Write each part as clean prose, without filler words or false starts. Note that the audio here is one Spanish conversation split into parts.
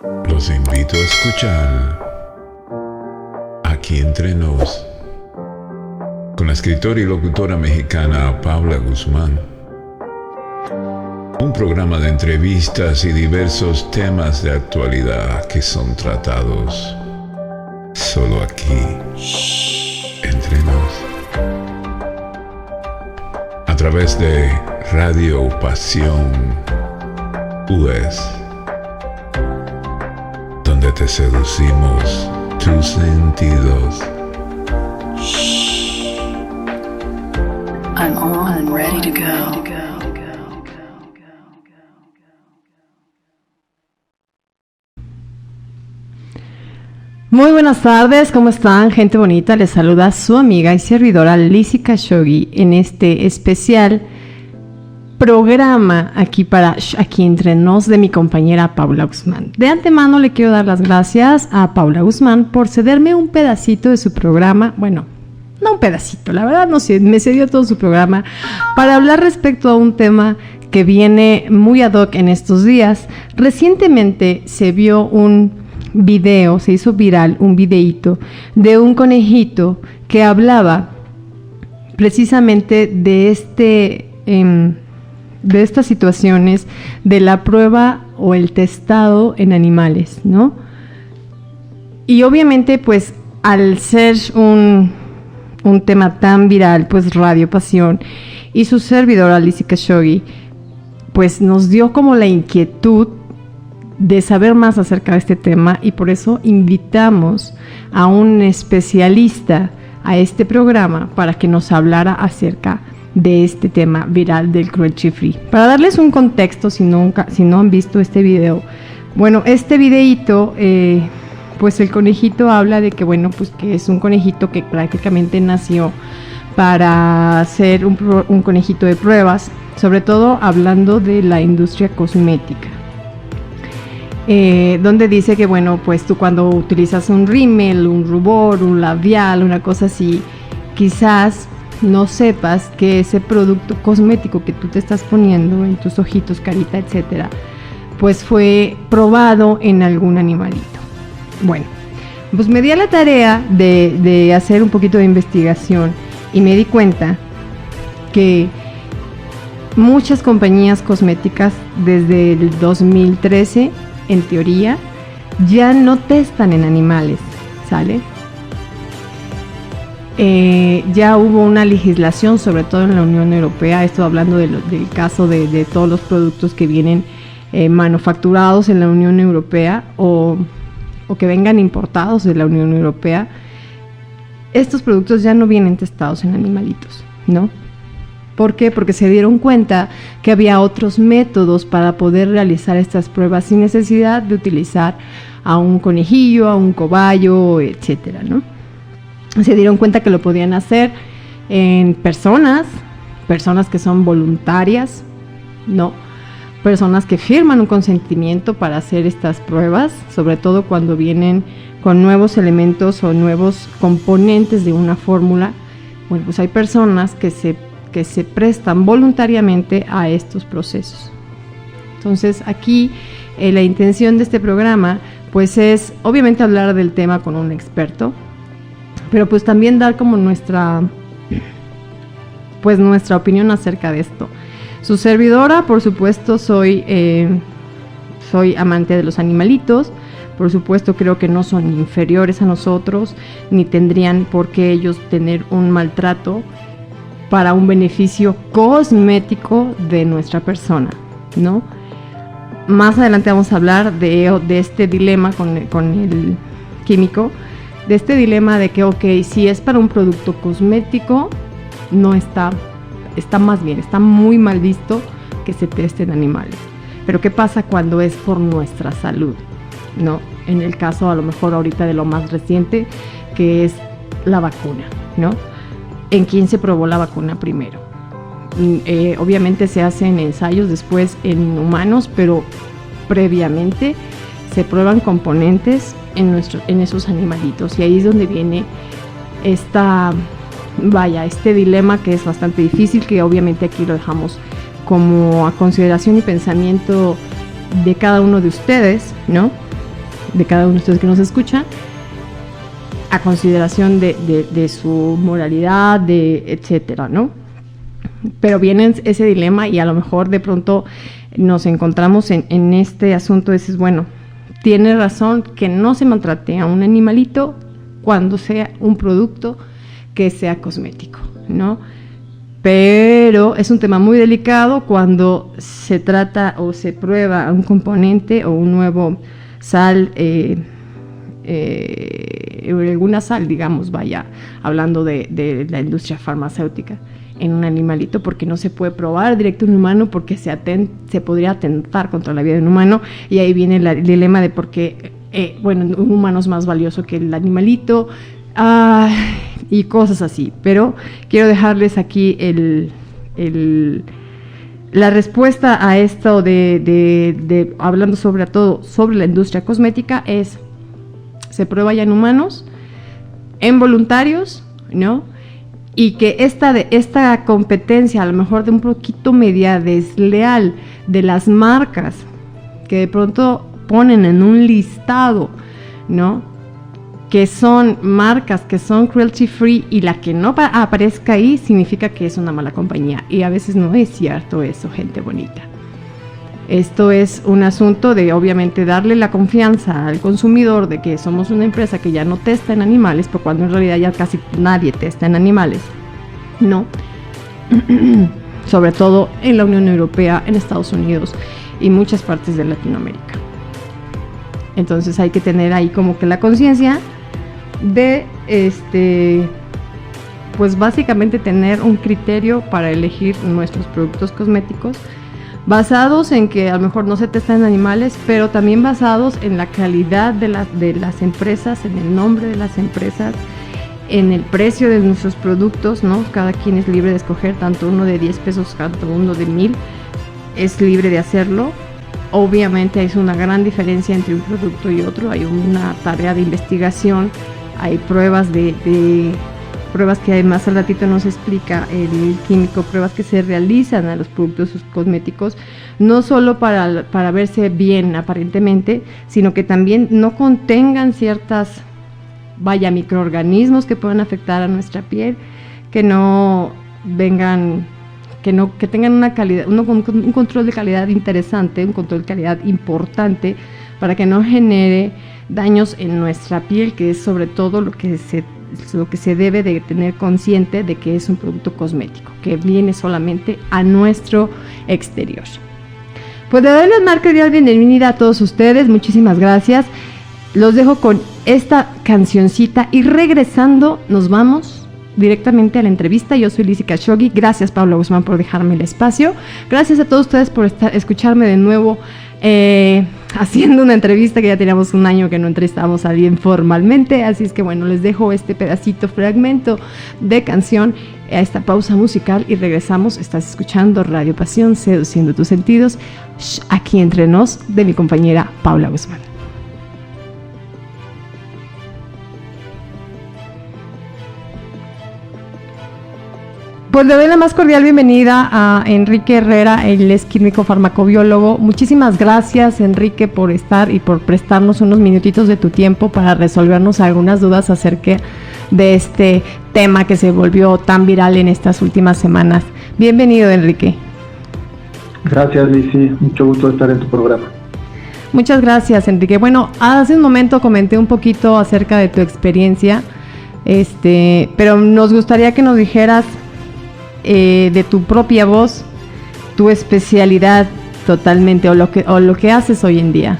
Los invito a escuchar Aquí Entre Nos con la escritora y locutora mexicana Paula Guzmán. Un programa de entrevistas y diversos temas de actualidad que son tratados solo aquí, entre nos. A través de Radio Pasión US, donde te seducimos tus sentidos. I'm on and ready to go. Muy buenas tardes, ¿cómo están, gente bonita? Les saluda su amiga y servidora Lizzy Khashoggi en este especial programa aquí Entre Nos de mi compañera Paula Guzmán. De antemano le quiero dar las gracias a Paula Guzmán por cederme un pedacito de su programa, bueno, no un pedacito, la verdad no sé, me cedió todo su programa para hablar respecto a un tema que viene muy ad hoc en estos días. Recientemente se vio un video, se hizo viral un videíto de un conejito que hablaba precisamente de estas situaciones de la prueba o el testado en animales, ¿no? Y obviamente pues al ser un tema tan viral, pues Radio Pasión y su servidora Lizzy Khashoggi pues nos dio como la inquietud de saber más acerca de este tema, y por eso invitamos a un especialista a este programa para que nos hablara acerca de este tema viral del cruelty free. Para darles un contexto, si no han visto este video, bueno, este videíto, pues el conejito habla de que, bueno, pues que es un conejito que prácticamente nació para ser un conejito de pruebas, sobre todo hablando de la industria cosmética. Donde dice que, bueno, pues tú cuando utilizas un rímel, un rubor, un labial, una cosa así, quizás no sepas que ese producto cosmético que tú te estás poniendo en tus ojitos, carita, etcétera, pues fue probado en algún animalito. Bueno, pues me di a la tarea de hacer un poquito de investigación y me di cuenta que muchas compañías cosméticas desde el 2013, en teoría, ya no testan en animales, ¿sale? Ya hubo una legislación, sobre todo en la Unión Europea, estoy hablando del caso de todos los productos que vienen manufacturados en la Unión Europea o que vengan importados de la Unión Europea. Estos productos ya no vienen testados en animalitos, ¿no? ¿Por qué? Porque se dieron cuenta que había otros métodos para poder realizar estas pruebas sin necesidad de utilizar a un conejillo, a un cobayo, etcétera, ¿no? Se dieron cuenta que lo podían hacer en personas que son voluntarias, ¿no? Personas que firman un consentimiento para hacer estas pruebas, sobre todo cuando vienen con nuevos elementos o nuevos componentes de una fórmula. Bueno, pues hay personas que se prestan voluntariamente a estos procesos. Entonces aquí la intención de este programa pues es obviamente hablar del tema con un experto, pero pues también dar como nuestra opinión acerca de esto. Su servidora, por supuesto, soy amante de los animalitos. Por supuesto, creo que no son inferiores a nosotros, ni tendrían por qué ellos tener un maltrato para un beneficio cosmético de nuestra persona, ¿no? Más adelante vamos a hablar de este dilema con el químico, de este dilema de que, ok, si es para un producto cosmético, no está muy mal visto que se teste en animales. Pero ¿qué pasa cuando es por nuestra salud? ¿No? En el caso, a lo mejor ahorita de lo más reciente, que es la vacuna, ¿no? ¿En quién se probó la vacuna primero? Obviamente se hacen ensayos después en humanos, pero previamente se prueban componentes en esos animalitos, y ahí es donde viene este dilema que es bastante difícil, que obviamente aquí lo dejamos como a consideración y pensamiento de cada uno de ustedes, ¿no? de cada uno de ustedes que nos escuchan, a consideración de su moralidad, de etcétera, ¿no? Pero viene ese dilema y a lo mejor de pronto nos encontramos en este asunto, dices, bueno, tiene razón que no se maltrate a un animalito cuando sea un producto que sea cosmético, ¿no? Pero es un tema muy delicado cuando se trata o se prueba un componente o un nuevo sal, alguna sal, digamos, vaya, hablando de la industria farmacéutica, en un animalito, porque no se puede probar directo en un humano porque se podría atentar contra la vida de un humano, y ahí viene el dilema de por qué, un humano es más valioso que el animalito, y cosas así. Pero quiero dejarles aquí la respuesta a esto hablando sobre todo sobre la industria cosmética es: se prueba ya en humanos, en voluntarios, ¿no? Y que esta competencia, a lo mejor de un poquito media desleal de las marcas que de pronto ponen en un listado, ¿no?, que son marcas que son cruelty free, y la que no aparezca ahí significa que es una mala compañía, y a veces no es cierto eso, gente bonita. Esto es un asunto de, obviamente, darle la confianza al consumidor de que somos una empresa que ya no testa en animales, pero cuando en realidad ya casi nadie testa en animales, ¿no? Sobre todo en la Unión Europea, en Estados Unidos y muchas partes de Latinoamérica. Entonces hay que tener ahí como que la conciencia de, pues básicamente tener un criterio para elegir nuestros productos cosméticos, basados en que a lo mejor no se testan en animales, pero también basados en la calidad de las empresas, en el nombre de las empresas, en el precio de nuestros productos, ¿no? Cada quien es libre de escoger, tanto uno de 10 pesos, tanto uno de 1000, es libre de hacerlo. Obviamente hay una gran diferencia entre un producto y otro, hay una tarea de investigación, hay pruebas pruebas que además al ratito nos explica el químico, pruebas que se realizan a los productos cosméticos, no solo para verse bien aparentemente, sino que también no contengan ciertas, microorganismos que puedan afectar a nuestra piel, que no vengan, que tengan una calidad, un control de calidad interesante, un control de calidad importante, para que no genere daños en nuestra piel, que es sobre todo lo que se debe de tener consciente de que es un producto cosmético, que viene solamente a nuestro exterior. Pues le doy la más cordial bienvenida a todos ustedes, muchísimas gracias. Los dejo con esta cancioncita y regresando nos vamos directamente a la entrevista. Yo soy Lizzy Khashoggi. Gracias, Paula Guzmán, por dejarme el espacio. Gracias a todos ustedes por escucharme de nuevo haciendo una entrevista, que ya teníamos un año que no entrevistábamos a alguien formalmente. Así es que bueno, les dejo este fragmento de canción a esta pausa musical y regresamos. Estás escuchando Radio Pasión, seduciendo tus sentidos, aquí entre nos, de mi compañera Paula Guzmán. Pues le doy la más cordial bienvenida a Enrique Herrera, él es químico farmacobiólogo. Muchísimas gracias, Enrique, por estar y por prestarnos unos minutitos de tu tiempo para resolvernos algunas dudas acerca de este tema que se volvió tan viral en estas últimas semanas. Bienvenido, Enrique. Gracias, Lizzy, mucho gusto estar en tu programa. Muchas gracias, Enrique. Bueno, hace un momento comenté un poquito acerca de tu experiencia, pero nos gustaría que nos dijeras de tu propia voz tu especialidad totalmente, o lo que haces hoy en día.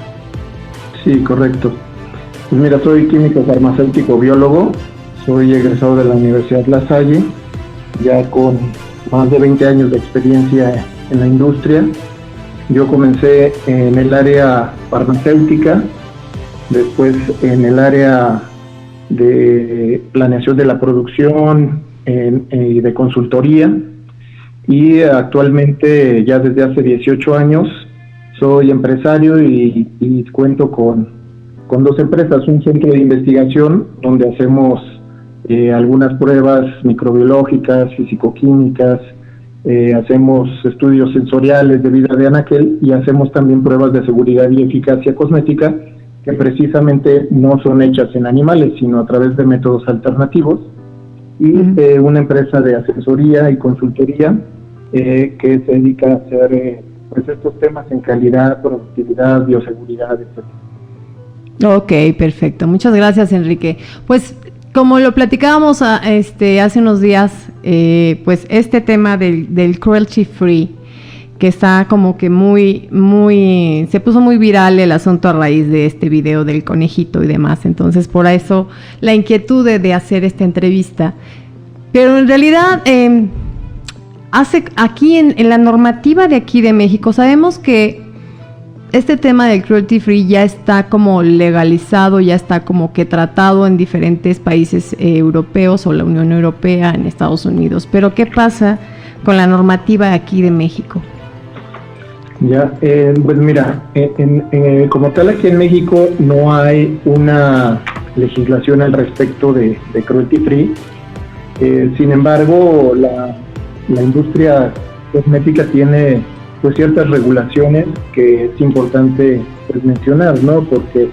Sí, correcto. Pues mira, soy químico farmacéutico biólogo, soy egresado de la Universidad La Salle, ya con más de 20 años de experiencia en la industria. Yo comencé en el área farmacéutica, después en el área de planeación de la producción y de consultoría, y actualmente ya desde hace 18 años soy empresario y cuento con 2 empresas, un centro de investigación donde hacemos algunas pruebas microbiológicas, fisicoquímicas, hacemos estudios sensoriales de vida de anaquel y hacemos también pruebas de seguridad y eficacia cosmética que precisamente no son hechas en animales, sino a través de métodos alternativos, y una empresa de asesoría y consultoría que se dedica a hacer pues estos temas en calidad, productividad, bioseguridad, etc. Ok, perfecto. Muchas gracias, Enrique. Pues como lo platicábamos hace unos días, pues este tema del cruelty free, que está como que se puso muy viral el asunto a raíz de este video del conejito y demás. Entonces, por eso la inquietud de hacer esta entrevista. Pero en realidad, aquí en la normativa de aquí de México, sabemos que este tema del cruelty free ya está como legalizado, ya está como que tratado en diferentes países europeos o la Unión Europea, en Estados Unidos. Pero ¿qué pasa con la normativa de aquí de México? Ya, pues mira, como tal aquí en México no hay una legislación al respecto de cruelty free. Sin embargo, la industria cosmética tiene pues ciertas regulaciones que es importante pues mencionar, ¿no? Porque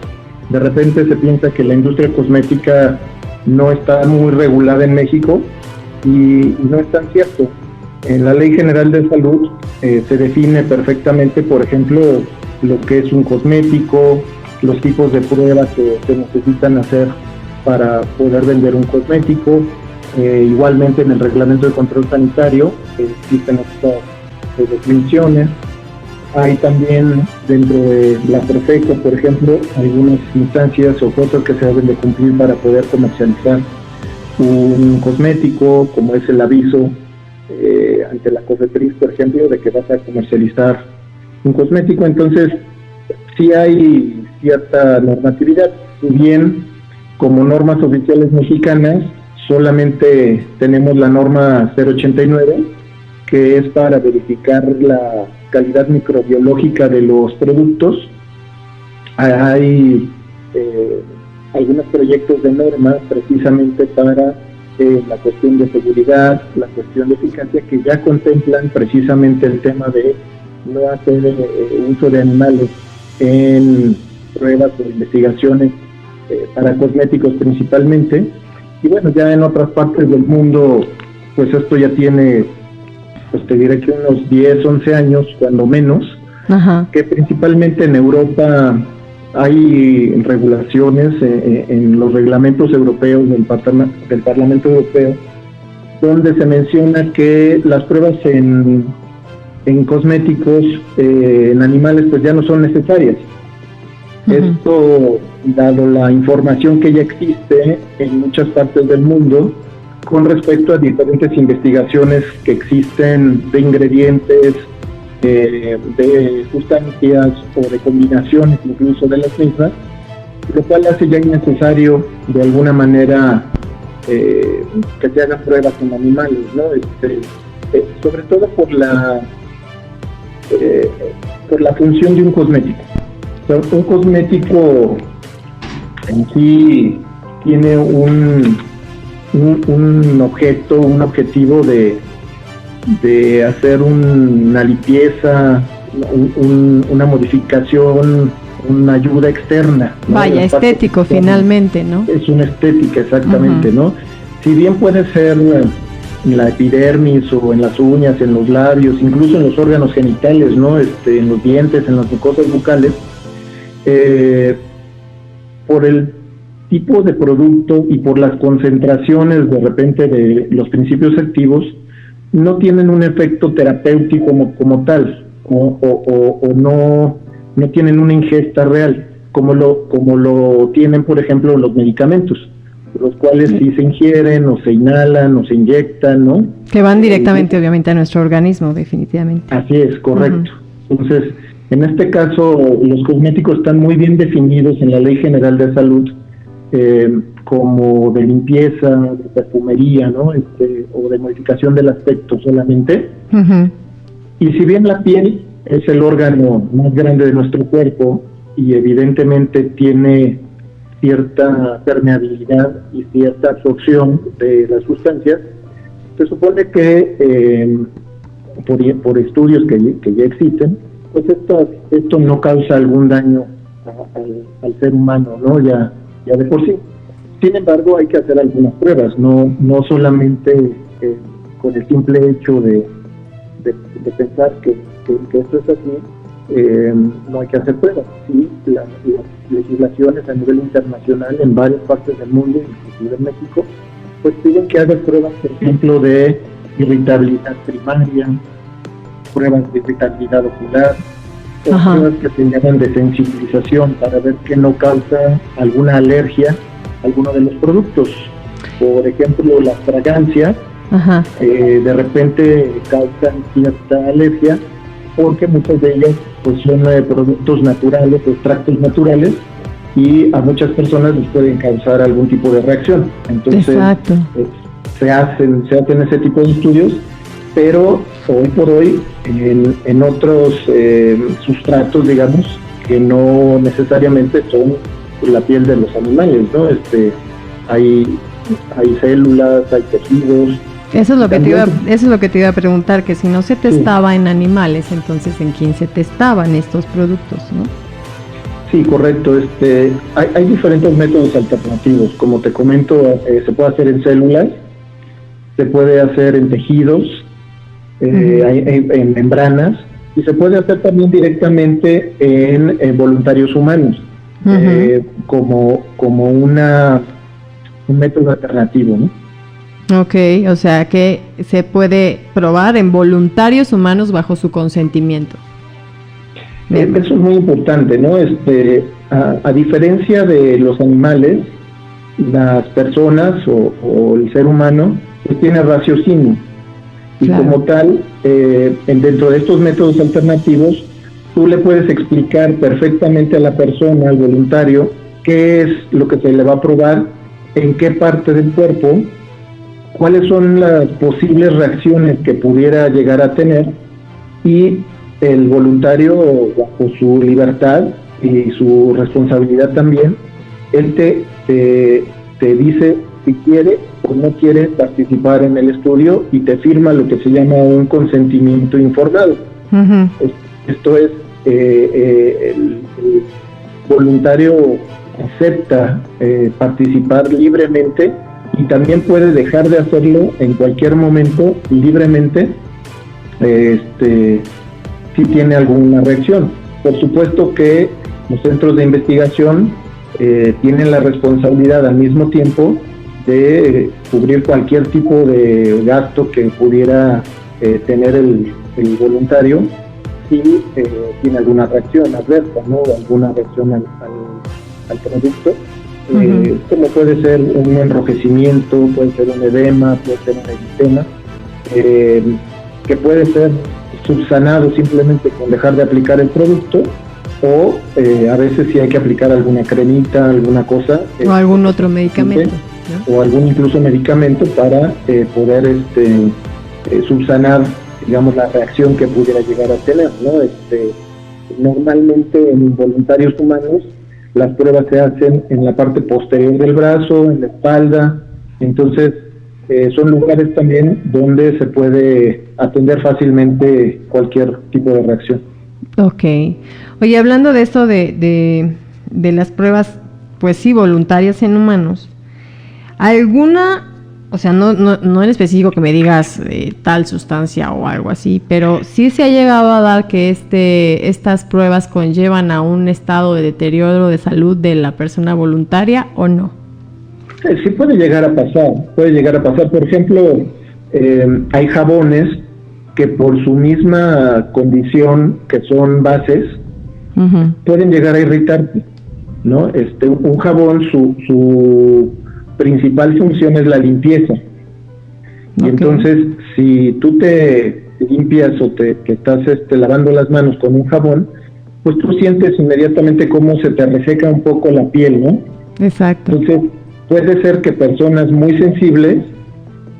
de repente se piensa que la industria cosmética no está muy regulada en México y no es tan cierto. En la Ley General de Salud se define perfectamente, por ejemplo, lo que es un cosmético, los tipos de pruebas que se necesitan hacer para poder vender un cosmético. Igualmente en el Reglamento de Control Sanitario existen estas definiciones. Hay también dentro de la Profeco, por ejemplo, algunas instancias o cosas que se deben de cumplir para poder comercializar un cosmético, como es el aviso ante la COFEPRIS, por ejemplo, de que vas a comercializar un cosmético. Entonces, sí hay cierta normatividad, si bien como normas oficiales mexicanas solamente tenemos la norma 089, que es para verificar la calidad microbiológica de los productos. Hay algunos proyectos de normas precisamente para la cuestión de seguridad, la cuestión de eficacia, que ya contemplan precisamente el tema de no hacer uso de animales en pruebas o investigaciones para cosméticos principalmente. Y bueno, ya en otras partes del mundo, pues esto ya tiene, pues te diré que unos 10, 11 años, cuando menos. Ajá. Que principalmente en Europa hay regulaciones en los reglamentos europeos del Parlamento Europeo, donde se menciona que las pruebas en cosméticos, en animales, pues ya no son necesarias. Esto, dado la información que ya existe en muchas partes del mundo con respecto a diferentes investigaciones que existen de ingredientes, de sustancias o de combinaciones incluso de las mismas, lo cual hace ya innecesario de alguna manera que se hagan pruebas en animales, ¿no? Sobre todo por la función de un cosmético. Un cosmético en sí tiene un objetivo de hacer una limpieza, una modificación, una ayuda externa, ¿no? Vaya, estético finalmente, ¿no? Es una estética, exactamente, ¿no? Si bien puede ser en la epidermis o en las uñas, en los labios, incluso en los órganos genitales, ¿no? En los dientes, en las mucosas bucales, por el tipo de producto y por las concentraciones de repente de los principios activos, no tienen un efecto terapéutico como tal, o no tienen una ingesta real, como lo tienen, por ejemplo, los medicamentos, los cuales sí se ingieren, o se inhalan, o se inyectan, ¿no? Que van directamente, obviamente, a nuestro organismo, definitivamente. Así es, correcto. Entonces, en este caso, los cosméticos están muy bien definidos en la Ley General de Salud, como de limpieza, de perfumería, ¿no? O de modificación del aspecto solamente. Y si bien la piel es el órgano más grande de nuestro cuerpo y evidentemente tiene cierta permeabilidad y cierta absorción de las sustancias, se supone que por estudios que ya existen, pues esto no causa algún daño al ser humano, ¿no? Ya de por sí. Sin embargo, hay que hacer algunas pruebas, no solamente con el simple hecho de pensar que esto es así, no hay que hacer pruebas. Sí, las legislaciones a nivel internacional en varias partes del mundo, inclusive en México, pues piden que hagas pruebas, por ejemplo, de irritabilidad primaria, pruebas de irritabilidad ocular, o pruebas que se llaman de sensibilización para ver que no causa alguna alergia a alguno de los productos. Por ejemplo, las fragancias de repente causan cierta alergia porque muchas de ellas pues son productos naturales, extractos naturales, y a muchas personas les pueden causar algún tipo de reacción. Entonces se hacen ese tipo de estudios, pero hoy por hoy en otros sustratos, digamos, que no necesariamente son la piel de los animales, ¿no? Hay células, hay tejidos. Eso es lo que te iba a preguntar, que si no se testaba en animales, entonces ¿en quién se testaban estos productos, no? Sí, correcto. Hay diferentes métodos alternativos. Como te comento, se puede hacer en células, se puede hacer en tejidos, en membranas, y se puede hacer también directamente en voluntarios humanos, como un método alternativo, ¿no? Ok, o sea que se puede probar en voluntarios humanos bajo su consentimiento. Eso es muy importante, ¿no? A diferencia de los animales, las personas o el ser humano pues tiene raciocinio. Y como tal, dentro de estos métodos alternativos, tú le puedes explicar perfectamente a la persona, al voluntario, qué es lo que se le va a probar, en qué parte del cuerpo, cuáles son las posibles reacciones que pudiera llegar a tener, y el voluntario, bajo su libertad y su responsabilidad también, él te dice si quiere o no quiere participar en el estudio y te firma lo que se llama un consentimiento informado. Esto es, el voluntario acepta participar libremente, y también puede dejar de hacerlo en cualquier momento libremente si tiene alguna reacción. Por supuesto que los centros de investigación tienen la responsabilidad al mismo tiempo de cubrir cualquier tipo de gasto que pudiera tener el voluntario si tiene alguna reacción adversa, ¿no? Alguna reacción al producto. Como puede ser un enrojecimiento, puede ser un edema, puede ser un eritema, que puede ser subsanado simplemente con dejar de aplicar el producto, o a veces sí hay que aplicar alguna cremita, alguna cosa. O algún otro medicamento, ¿no? O algún incluso medicamento para poder subsanar, digamos, la reacción que pudiera llegar a tener, ¿no? Normalmente en voluntarios humanos las pruebas se hacen en la parte posterior del brazo, en la espalda. Entonces son lugares también donde se puede atender fácilmente cualquier tipo de reacción. Ok. Oye, hablando de esto de las pruebas, pues sí, voluntarias en humanos, ¿alguna, o sea, no en específico que me digas tal sustancia o algo así, pero sí se ha llegado a dar que estas pruebas conllevan a un estado de deterioro de salud de la persona voluntaria o no? Sí puede llegar a pasar. Por ejemplo, hay jabones que por su misma condición, que son bases, pueden llegar a irritarte, ¿no? Un jabón, su principal función es la limpieza. Y entonces, si tú te limpias o que estás lavando las manos con un jabón, pues tú sientes inmediatamente cómo se te reseca un poco la piel, ¿no? Exacto. Entonces, puede ser que personas muy sensibles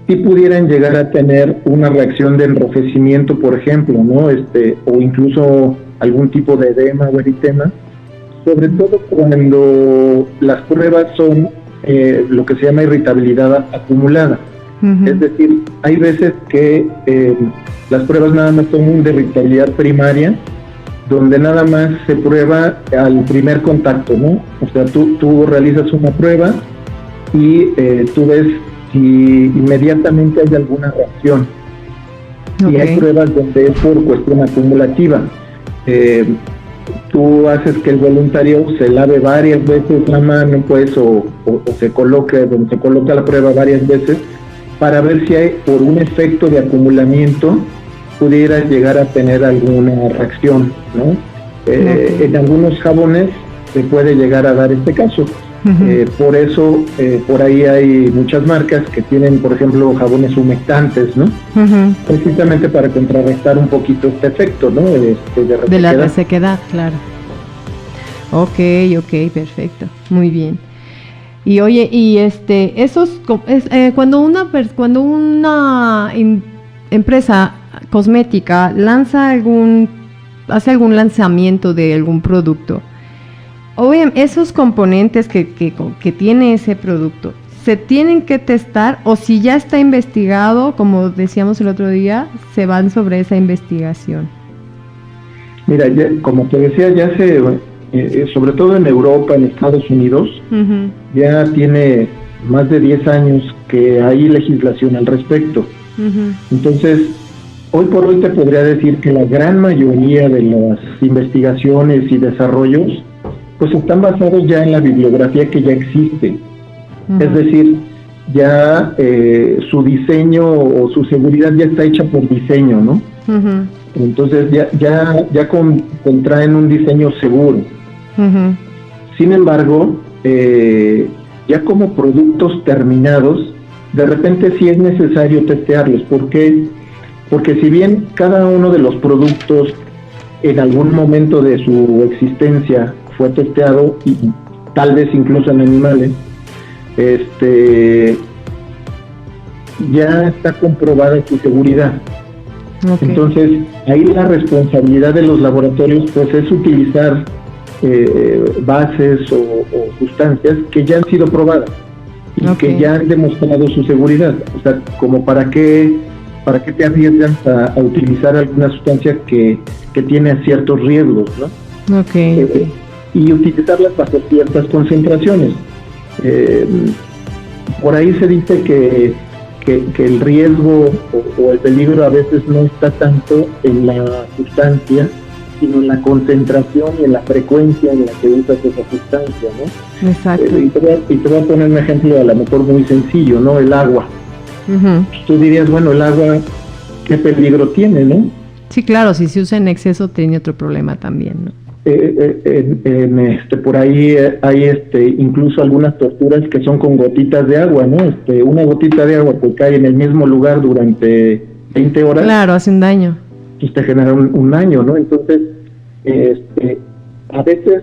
sí pudieran llegar a tener una reacción de enrojecimiento, por ejemplo, ¿no? O incluso algún tipo de edema o eritema, sobre todo cuando las pruebas son lo que se llama irritabilidad acumulada. Es decir, hay veces que las pruebas nada más son de irritabilidad primaria, donde nada más se prueba al primer contacto, ¿no? O sea, tú realizas una prueba y tú ves si inmediatamente hay alguna reacción. Y hay pruebas donde es por cuestión acumulativa. Tú haces que el voluntario se lave varias veces la mano, pues, o se coloque donde se coloca la prueba varias veces, para ver si hay, por un efecto de acumulamiento, pudiera llegar a tener alguna reacción, ¿no? En algunos jabones se puede llegar a dar este caso. Por eso, por ahí hay muchas marcas que tienen, por ejemplo, jabones humectantes, ¿no? Precisamente para contrarrestar un poquito este efecto, ¿no? De la resequedad, claro. Ok, perfecto, muy bien. Y oye, y cuando una empresa cosmética hace algún lanzamiento de algún producto, obviamente esos componentes que tiene ese producto se tienen que testar, o si ya está investigado, como decíamos el otro día, se van sobre esa investigación. Mira, como te decía, ya sobre todo en Europa, en Estados Unidos, ya tiene más de 10 años que hay legislación al respecto. Entonces, hoy por hoy te podría decir que la gran mayoría de las investigaciones y desarrollos pues están basados ya en la bibliografía que ya existe. Es decir, ya su diseño o su seguridad ya está hecha por diseño, ¿no? Entonces ya contraen un diseño seguro. Sin embargo, ya como productos terminados, de repente sí es necesario testearlos. ¿Por qué? Porque si bien cada uno de los productos en algún momento de su existencia fue testeado, y tal vez incluso en animales, ya está comprobada su seguridad. Entonces, ahí la responsabilidad de los laboratorios pues es utilizar bases o sustancias que ya han sido probadas y que ya han demostrado su seguridad. O sea, como para qué te arriesgas a utilizar alguna sustancia que tiene ciertos riesgos, ¿no? Y utilizarlas bajo ciertas concentraciones. Por ahí se dice que el riesgo o el peligro a veces no está tanto en la sustancia, sino en la concentración y en la frecuencia en la que usas esa sustancia, ¿no? Exacto. Y te voy a poner un ejemplo a lo mejor muy sencillo, ¿no? El agua. Tú dirías, bueno, el agua, ¿qué peligro tiene, no? Sí, claro, si se usa en exceso tiene otro problema también, ¿no? Por ahí hay incluso algunas torturas que son con gotitas de agua, ¿no? Una gotita de agua que cae en el mismo lugar durante 20 horas. Claro, hace un daño. Pues te genera un daño, ¿no? Entonces, a veces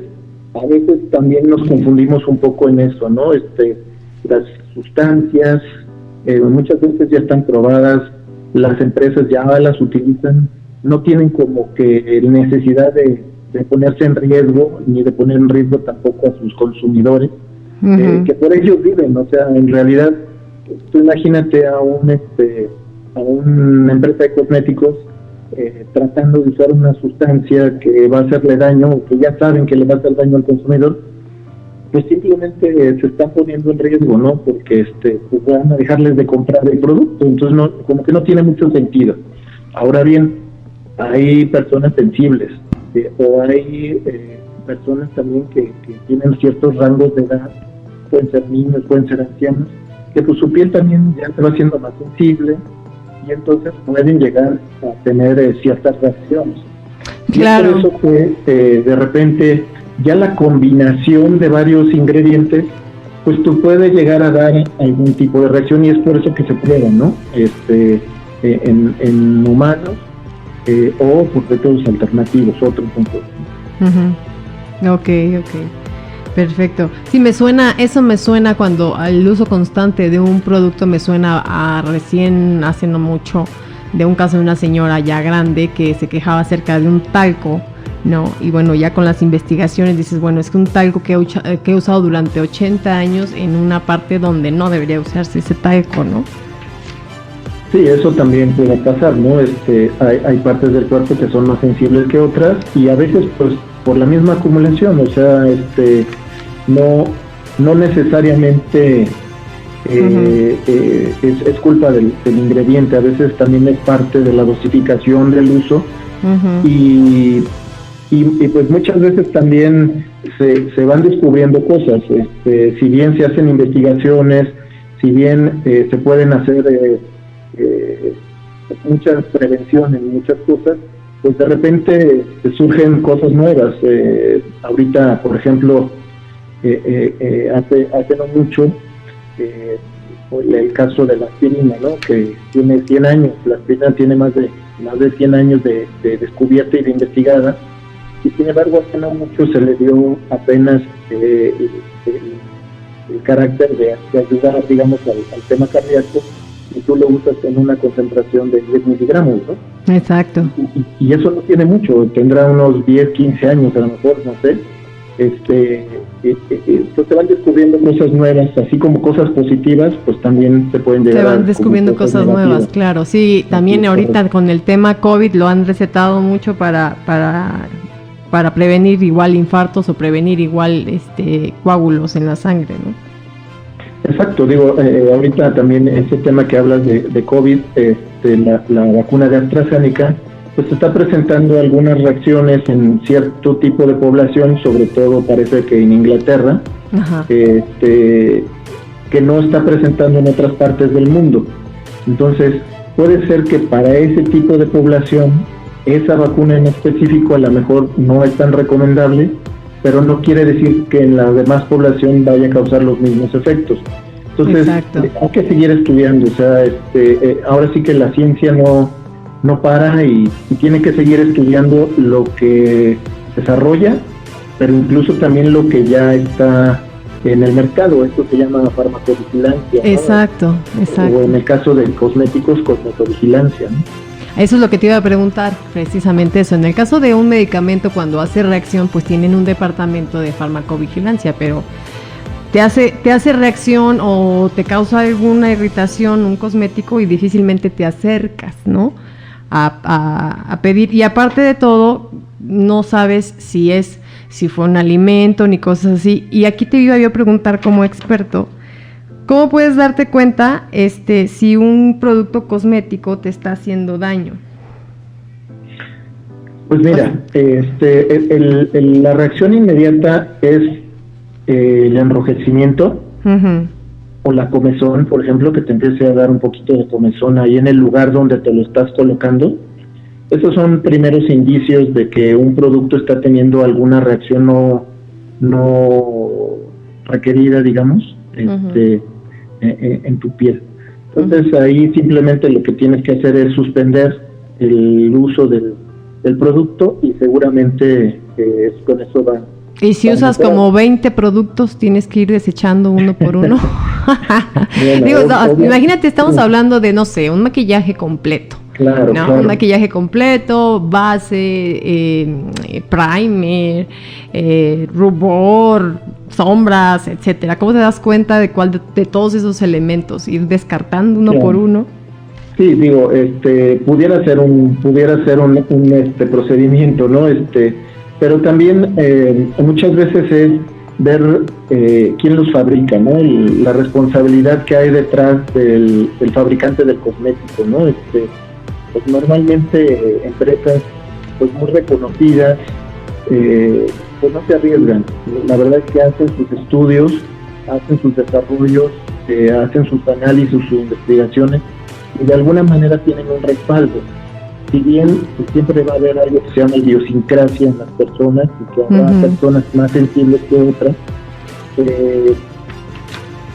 también nos confundimos un poco en eso, ¿no? Las sustancias muchas veces ya están probadas, las empresas ya las utilizan, no tienen como que necesidad de ponerse en riesgo, ni de poner en riesgo tampoco a sus consumidores, que por ellos viven. O sea, en realidad, tú imagínate a una empresa de cosméticos tratando de usar una sustancia que va a hacerle daño, o que ya saben que le va a hacer daño al consumidor, pues simplemente se están poniendo en riesgo, ¿no? Porque pues van a dejarles de comprar el producto, entonces no, como que no tiene mucho sentido. Ahora bien, hay personas sensibles, o hay personas también que tienen ciertos rangos de edad, pueden ser niños, pueden ser ancianos, que pues su piel también ya se va haciendo más sensible, y entonces pueden llegar a tener ciertas reacciones. Claro. Y es por eso que de repente ya la combinación de varios ingredientes, pues tú puedes llegar a dar algún tipo de reacción, y es por eso que se prueba, ¿no? En humanos, o por métodos alternativos, otros métodos. Ok. Perfecto. Sí, eso me suena cuando el uso constante de un producto me suena a recién, hace no mucho, de un caso de una señora ya grande que se quejaba acerca de un talco, ¿no? Y bueno, ya con las investigaciones dices, bueno, es que un talco que he usado durante 80 años en una parte donde no debería usarse ese talco, ¿no? Sí, eso también puede pasar, ¿no? Hay partes del cuerpo que son más sensibles que otras y a veces pues por la misma acumulación, o sea, no necesariamente es culpa del ingrediente, a veces también es parte de la dosificación del uso y pues muchas veces también se van descubriendo cosas, si bien se hacen investigaciones, si bien se pueden hacer muchas prevenciones, muchas cosas, pues de repente surgen cosas nuevas. Ahorita, por ejemplo, hace no mucho, el caso de la aspirina, ¿no? Que tiene 100 años, la aspirina tiene más de 100 años de descubierta y de investigada, y sin embargo hace no mucho se le dio apenas el carácter de ayudar, digamos, al tema cardíaco, y tú lo usas en una concentración de 10 miligramos, ¿no? Exacto. Y eso no tiene mucho, tendrá unos 10, 15 años a lo mejor, no sé. Pues se van descubriendo cosas nuevas, así como cosas positivas, pues también se pueden llegar a... Se van descubriendo cosas nuevas, claro. Sí, también ahorita con el tema COVID lo han recetado mucho para prevenir igual infartos o prevenir igual coágulos en la sangre, ¿no? Exacto, digo, ahorita también ese tema que hablas de COVID, la vacuna de AstraZeneca, pues está presentando algunas reacciones en cierto tipo de población, sobre todo parece que en Inglaterra, que no está presentando en otras partes del mundo. Entonces, puede ser que para ese tipo de población, esa vacuna en específico a lo mejor no es tan recomendable, pero no quiere decir que en la demás población vaya a causar los mismos efectos. Entonces, hay que seguir estudiando, o sea, ahora sí que la ciencia no para y tiene que seguir estudiando lo que desarrolla, pero incluso también lo que ya está en el mercado. Esto se llama farmacovigilancia, ¿no? Exacto. O en el caso de cosméticos, cosmetovigilancia, ¿no? Eso es lo que te iba a preguntar, precisamente eso. En el caso de un medicamento, cuando hace reacción, pues tienen un departamento de farmacovigilancia, pero te hace reacción o te causa alguna irritación un cosmético y difícilmente te acercas, ¿no? A pedir. Y aparte de todo, no sabes si fue un alimento ni cosas así. Y aquí te iba yo a preguntar como experto, ¿cómo puedes darte cuenta si un producto cosmético te está haciendo daño? Pues mira, la reacción inmediata es el enrojecimiento o la comezón, por ejemplo, que te empiece a dar un poquito de comezón ahí en el lugar donde te lo estás colocando. Esos son primeros indicios de que un producto está teniendo alguna reacción no requerida, digamos, en tu piel. Entonces ahí simplemente lo que tienes que hacer es suspender el uso del producto y seguramente con eso va. Y si usas como 20 productos, tienes que ir desechando uno por uno. Digo, imagínate, estamos hablando de, no sé, un maquillaje completo. Claro, ¿no? claro. Un maquillaje completo, base, primer, rubor, sombras, etcétera. ¿Cómo te das cuenta de cuál de todos esos elementos? Ir descartando uno por uno. Sí, digo, pudiera ser un procedimiento, ¿no? Pero también muchas veces es ver quién los fabrica, ¿no? La responsabilidad que hay detrás del fabricante del cosmético, ¿no? Pues normalmente empresas pues muy reconocidas pues no se arriesgan. La verdad es que hacen sus estudios, hacen sus desarrollos, hacen sus análisis, sus investigaciones y de alguna manera tienen un respaldo. Si bien pues, siempre va a haber algo que se llama idiosincrasia en las personas y que habrá personas más sensibles que otras,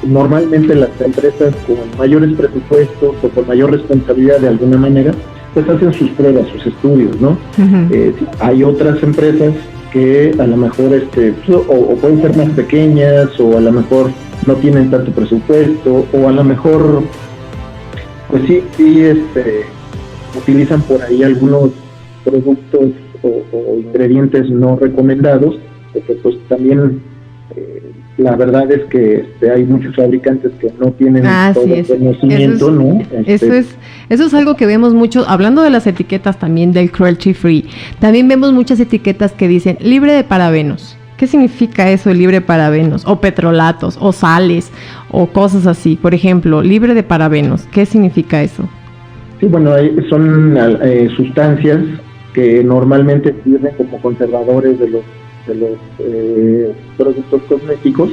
normalmente las empresas con mayores presupuestos o con mayor responsabilidad de alguna manera, pues hacen sus pruebas, sus estudios, ¿no? Hay otras empresas que a lo mejor o pueden ser más pequeñas o a lo mejor no tienen tanto presupuesto o a lo mejor pues sí utilizan por ahí algunos productos o ingredientes no recomendados, porque pues también la verdad es que hay muchos fabricantes que no tienen todo el conocimiento, ¿no? Eso es algo que vemos mucho, hablando de las etiquetas también del cruelty free, también vemos muchas etiquetas que dicen libre de parabenos. ¿Qué significa eso, libre de parabenos? O petrolatos, o sales, o cosas así. Por ejemplo, libre de parabenos, ¿qué significa eso? Sí, bueno, son sustancias que normalmente sirven como conservadores de los productos cosméticos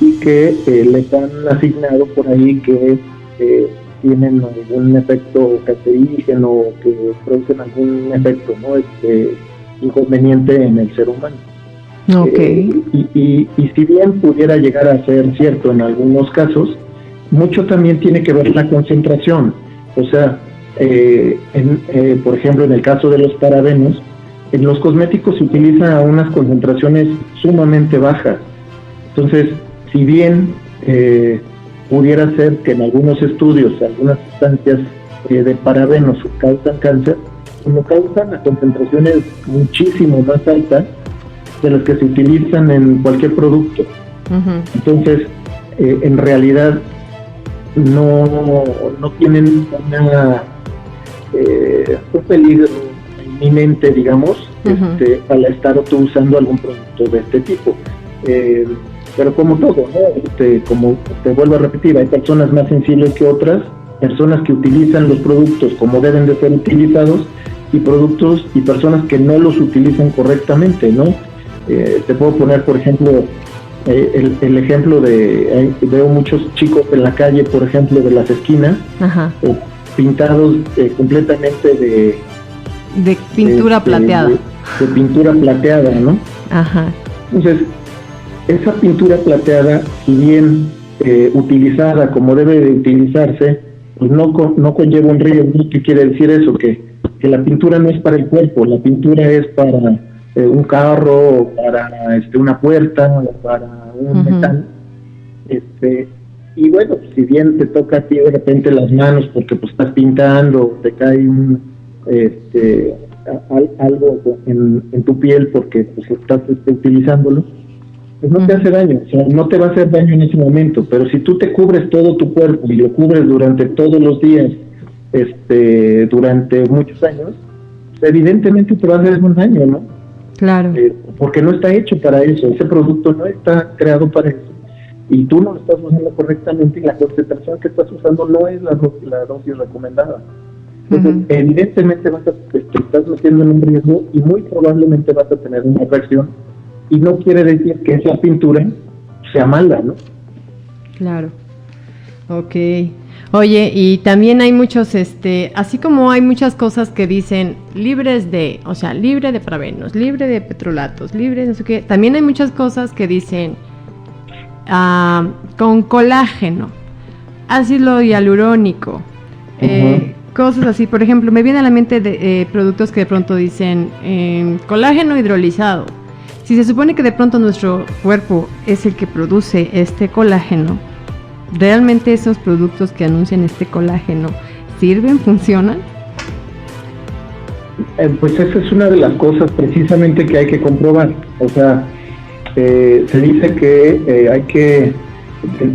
y que les han asignado por ahí que tienen algún efecto cancerígeno o que producen algún efecto, ¿no? Inconveniente en el ser humano. Okay. Y si bien pudiera llegar a ser cierto en algunos casos, mucho también tiene que ver la concentración. O sea, por ejemplo, en el caso de los parabenos, en los cosméticos se utiliza a unas concentraciones sumamente bajas. Entonces, si bien pudiera ser que en algunos estudios algunas sustancias de parabenos causan cáncer, no causan a concentraciones muchísimo más altas de las que se utilizan en cualquier producto. Uh-huh. Entonces, en realidad no tienen un peligro inminente, digamos, uh-huh, al estar tú usando algún producto de este tipo. Pero como todo, ¿no? Como te vuelvo a repetir, hay personas más sensibles que otras, personas que utilizan los productos como deben de ser utilizados, y productos y personas que no los utilizan correctamente, ¿no? Te puedo poner, por ejemplo, el ejemplo veo muchos chicos en la calle, por ejemplo, de las esquinas, pintados completamente de pintura plateada. De pintura plateada, ¿no? Ajá. Entonces, esa pintura plateada, si bien utilizada como debe de utilizarse, pues no conlleva un riesgo. ¿Qué quiere decir eso? Que la pintura no es para el cuerpo, la pintura es para un carro, o para una puerta, o para un uh-huh, metal. Y bueno, si bien te toca a ti de repente las manos porque pues estás pintando, te cae algo en tu piel porque pues estás utilizándolo, pues no te hace daño, o sea, no te va a hacer daño en ese momento. Pero si tú te cubres todo tu cuerpo y lo cubres durante todos los días, durante muchos años, pues evidentemente te va a hacer un daño, ¿no? Claro. Porque no está hecho para eso, ese producto no está creado para eso, y tú no lo estás usando correctamente, y la concentración que estás usando no es la dosis recomendada. Entonces, uh-huh, evidentemente te estás metiendo en un riesgo y muy probablemente vas a tener una reacción, y no quiere decir que esa pintura sea mala, ¿no? Claro. Ok. Oye, y también hay muchos, así como hay muchas cosas que dicen libres de, o sea, libre de parabenos, libre de petrolatos, libre de no sé qué, también hay muchas cosas que dicen con colágeno, ácido hialurónico, uh-huh, cosas así. Por ejemplo, me viene a la mente de productos que de pronto dicen colágeno hidrolizado. Si se supone que de pronto nuestro cuerpo es el que produce este colágeno, ¿realmente esos productos que anuncian este colágeno sirven, funcionan? Pues esa es una de las cosas precisamente que hay que comprobar. O sea, se dice que hay que,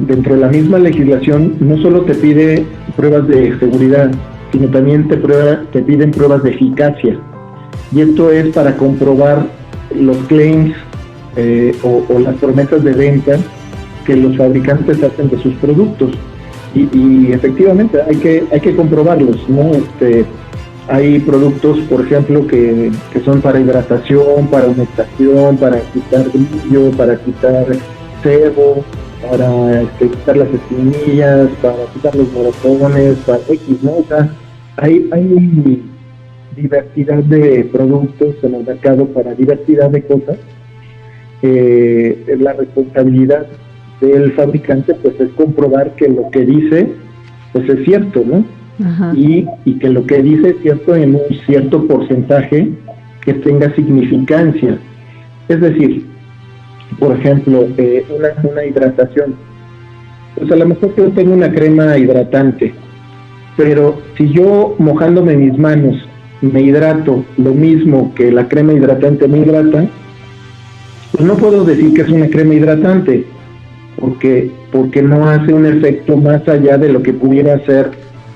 dentro de la misma legislación, no solo te pide pruebas de seguridad, sino también te piden pruebas de eficacia. Y esto es para comprobar los claims o las promesas de venta que los fabricantes hacen de sus productos, y efectivamente hay que comprobarlos, ¿no? Hay productos, por ejemplo, que son para hidratación, para humectación, para quitar brillo, para quitar sebo, para quitar las espinillas, para quitar los moratones, para X, ¿no? O sea, hay diversidad de productos en el mercado para diversidad de cosas. La responsabilidad del fabricante pues es comprobar que lo que dice pues es cierto, ¿no? Ajá. Y que lo que dice es cierto en un cierto porcentaje que tenga significancia. Es decir, por ejemplo, una hidratación, pues a lo mejor yo tengo una crema hidratante, pero si yo mojándome mis manos me hidrato lo mismo que la crema hidratante me hidrata, pues no puedo decir que es una crema hidratante, porque no hace un efecto más allá de lo que pudiera ser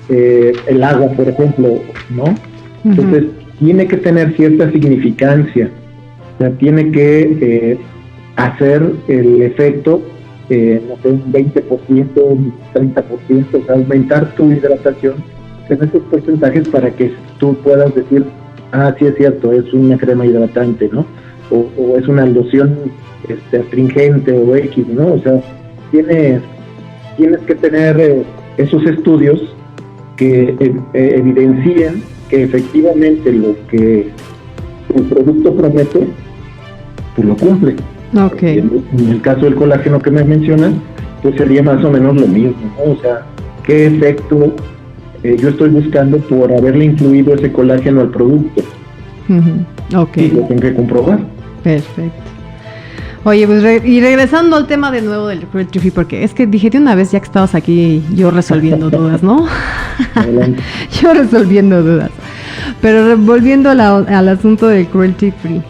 el agua, por ejemplo, ¿no? Entonces, tiene que tener cierta significancia, o sea, tiene que hacer el efecto, no sé, un 20%, un 30%, o sea, aumentar tu hidratación en esos porcentajes para que tú puedas decir, sí es cierto, es una crema hidratante, ¿no? O es una loción astringente o X, ¿no? O sea, tienes que tener esos estudios que evidencien que efectivamente lo que el producto promete, pues lo cumple. Okay. En el caso del colágeno que me mencionas, pues sería más o menos lo mismo, ¿no? O sea, ¿qué efecto yo estoy buscando por haberle incluido ese colágeno al producto? Okay. Y lo tengo que comprobar. Perfecto. Oye, pues y regresando al tema de nuevo del cruelty free, porque es que dije de una vez ya que estabas aquí yo resolviendo dudas, ¿no? Yo resolviendo dudas. Pero volviendo al asunto del cruelty free,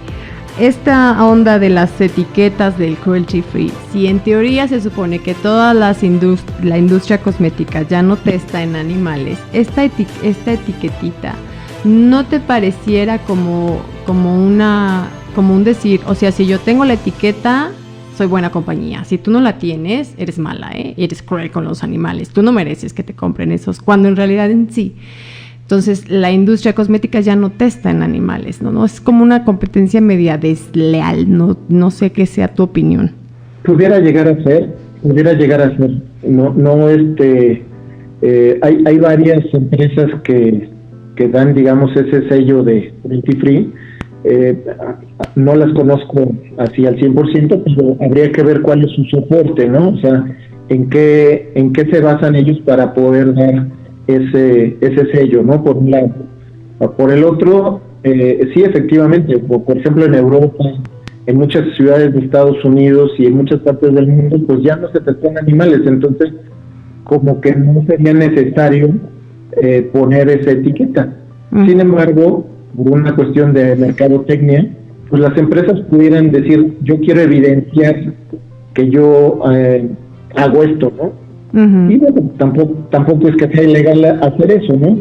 esta onda de las etiquetas del cruelty free, si en teoría se supone que toda la industria cosmética ya no testa en animales, esta etiquetita, ¿no te pareciera como un decir, o sea, si yo tengo la etiqueta, soy buena compañía, si tú no la tienes, eres mala, eres cruel con los animales, tú no mereces que te compren esos, cuando en realidad en sí? Entonces, la industria cosmética ya no testa en animales, ¿no? Es como una competencia media desleal, no sé qué sea tu opinión. Pudiera llegar a ser. Hay varias empresas que dan, digamos, ese sello de cruelty free. No las conozco así al 100%, pero habría que ver cuál es su soporte, ¿no? O sea, en qué se basan ellos para poder dar ese sello, ¿no? Por un lado. Por el otro, sí, efectivamente, por ejemplo, en Europa, en muchas ciudades de Estados Unidos y en muchas partes del mundo, pues ya no se testan animales, entonces como que no sería necesario poner esa etiqueta. Sin embargo, por una cuestión de mercadotecnia, pues las empresas pudieran decir, yo quiero evidenciar que yo hago esto, ¿no? Y bueno, tampoco es que sea ilegal hacer eso, ¿no?